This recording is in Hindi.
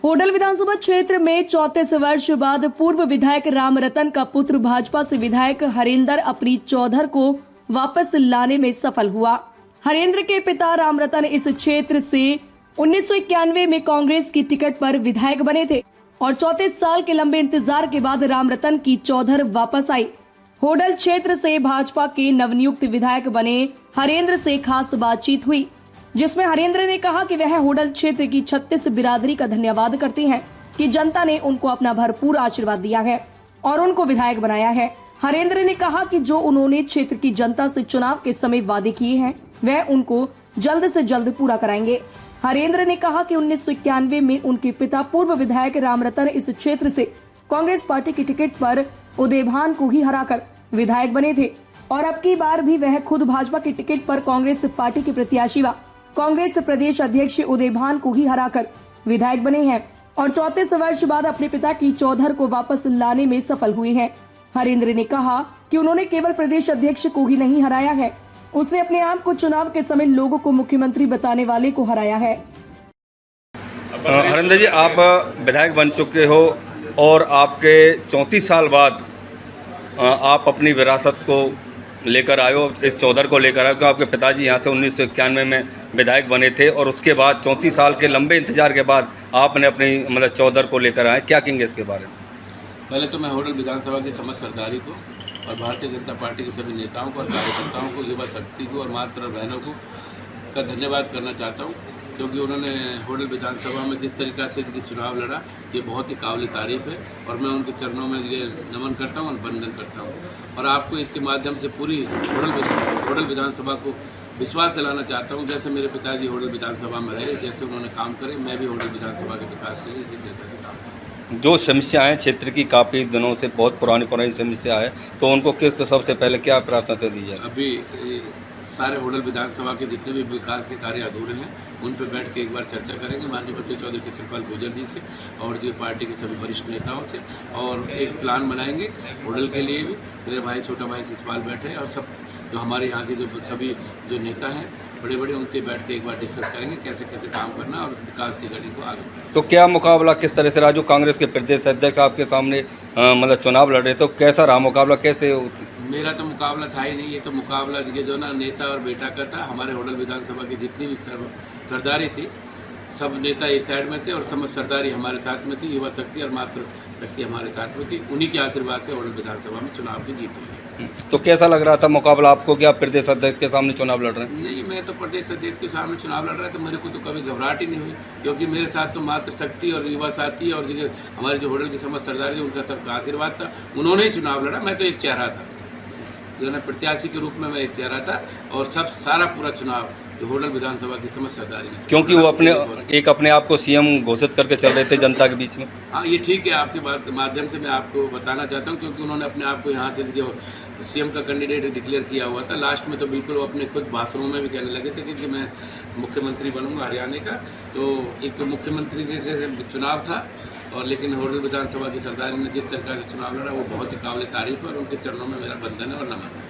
होडल विधानसभा क्षेत्र में 34 वर्ष बाद पूर्व विधायक रामरतन का पुत्र भाजपा से विधायक हरेंद्र अपनी चौधर को वापस लाने में सफल हुआ। हरेंद्र के पिता रामरतन इस क्षेत्र से 1991 में कांग्रेस की टिकट पर विधायक बने थे और 34 साल के लंबे इंतजार के बाद रामरतन की चौधर वापस आई। होडल क्षेत्र से भाजपा के नवनियुक्त विधायक बने हरेंद्र से खास बातचीत हुई, जिसमें हरेंद्र ने कहा कि वह होडल क्षेत्र की 36 बिरादरी का धन्यवाद करते हैं कि जनता ने उनको अपना भरपूर आशीर्वाद दिया है और उनको विधायक बनाया है। हरेंद्र ने कहा कि जो उन्होंने क्षेत्र की जनता से चुनाव के समय वादे किए हैं वह उनको जल्द से जल्द पूरा कराएंगे। हरेंद्र ने कहा कि 1991 में उनके पिता पूर्व विधायक रामरतन इस क्षेत्र से कांग्रेस पार्टी की टिकट पर उदयभान को ही हराकर विधायक बने थे और अब की बार भी वह खुद भाजपा की टिकट पर कांग्रेस पार्टी के प्रत्याशी व कांग्रेस प्रदेश अध्यक्ष उदयभान को ही हराकर विधायक बने हैं और 34 वर्ष बाद अपने पिता की चौधर को वापस लाने में सफल हुए हैं। हरेंद्र ने कहा कि उन्होंने केवल प्रदेश अध्यक्ष को ही नहीं हराया है, उसने अपने आप को चुनाव के समय लोगों को मुख्यमंत्री बताने वाले को हराया है। हरेंद्र जी, आप विधायक बन चुके हो और आपके 34 साल बाद आप अपनी विरासत को लेकर आए हो, इस चौधर को लेकर आए हो। आपके पिताजी यहाँ से 1991 में विधायक बने थे और उसके बाद 34 साल के लंबे इंतजार के बाद आपने अपनी चौधर को लेकर आए, क्या कहेंगे इसके बारे में? पहले तो मैं होडल विधानसभा की समस्त सरदारी को और भारतीय जनता पार्टी के सभी नेताओं को और कार्यकर्ताओं को, युवा शक्ति को और मातृ बहनों को का धन्यवाद करना चाहता हूँ, क्योंकि उन्होंने होडल विधानसभा में जिस तरीक़ा से इसकी चुनाव लड़ा ये बहुत ही काबिल तारीफ़ है और मैं उनके चरणों में ये नमन करता हूँ और वंदन करता हूँ। और आपको इसके माध्यम से पूरी होडल विधानसभा को विश्वास दिलाना चाहता हूँ, जैसे मेरे पिताजी होडल विधानसभा में रहे, जैसे उन्होंने काम करे, मैं भी होडल विधानसभा के विकास के लिए इसी तरीके से काम करूँ। जो समस्या है क्षेत्र की काफ़ी दिनों से बहुत पुरानी समस्या है, तो उनको किस सबसे पहले क्या प्राथमिकता दी जाए? अभी सारे होडल विधानसभा के जितने भी विकास के कार्य अधूरे हैं उन पर बैठ के एक बार चर्चा करेंगे माननीय पत्नी चौधरी कृष्णपाल गुर्जर जी से और जो पार्टी के सभी वरिष्ठ नेताओं से, और एक प्लान बनाएंगे होडल के लिए भी। मेरे भाई छोटा भाई शिषपाल बैठे हैं और सब जो हमारे यहाँ के जो सभी जो नेता हैं बड़े बड़े, उनसे बैठ के एक बार डिस्कस करेंगे कैसे कैसे काम करना और विकास की गति को आगे बढ़ाना। तो क्या मुकाबला किस तरह से रहा? जो कांग्रेस के प्रदेश अध्यक्ष आपके सामने चुनाव लड़ रहे, तो कैसा रहा मुकाबला? कैसे? मेरा तो मुकाबला था ही नहीं, ये तो मुकाबला ये जो ना नेता और बेटा का था। हमारे होडल विधानसभा की जितनी भी सरदारी थी सब नेता एक साइड में थे और समस्त सरदारी हमारे साथ में थी, युवा शक्ति और मातृ शक्ति हमारे साथ में थी। उन्हीं के आशीर्वाद से होडल विधानसभा में चुनाव की जीत हुई है। तो कैसा लग रहा था मुकाबला आपको कि आप प्रदेश अध्यक्ष के सामने चुनाव लड़ रहे हैं? नहीं, मैं तो प्रदेश अध्यक्ष के सामने चुनाव लड़ रहा था, मेरे को तो कभी घबराहट ही नहीं हुई, क्योंकि मेरे साथ तो मातृ शक्ति और युवा साथी और हमारे जो होडल की समस्त सरदारी थी उनका सबका आशीर्वाद था। उन्होंने ही चुनाव लड़ा, मैं तो एक चेहरा था, जो है प्रत्याशी के रूप में मैं एक चेहरा था और सारा पूरा चुनाव जो होडल विधानसभा की समस्त सरदारी में, क्योंकि वो अपने आप को सीएम घोषित करके चल रहे थे जनता के बीच में। हाँ, ये ठीक है, आपके बात माध्यम से मैं आपको बताना चाहता हूँ, क्योंकि उन्होंने अपने आप को यहाँ से जो सीएम का कैंडिडेट डिक्लेयर किया हुआ था, लास्ट में तो बिल्कुल वो अपने खुद भाषणों में भी कहने लगे थे कि मैं मुख्यमंत्री बनूंगा हरियाणा का। तो एक मुख्यमंत्री जैसे चुनाव था और लेकिन होडल विधानसभा की सरदारी ने जिस तरह से चुनाव लड़ा वो बहुत ही काबिल तारीफ है और उनके चरणों में मेरा वंदन है और नमन है।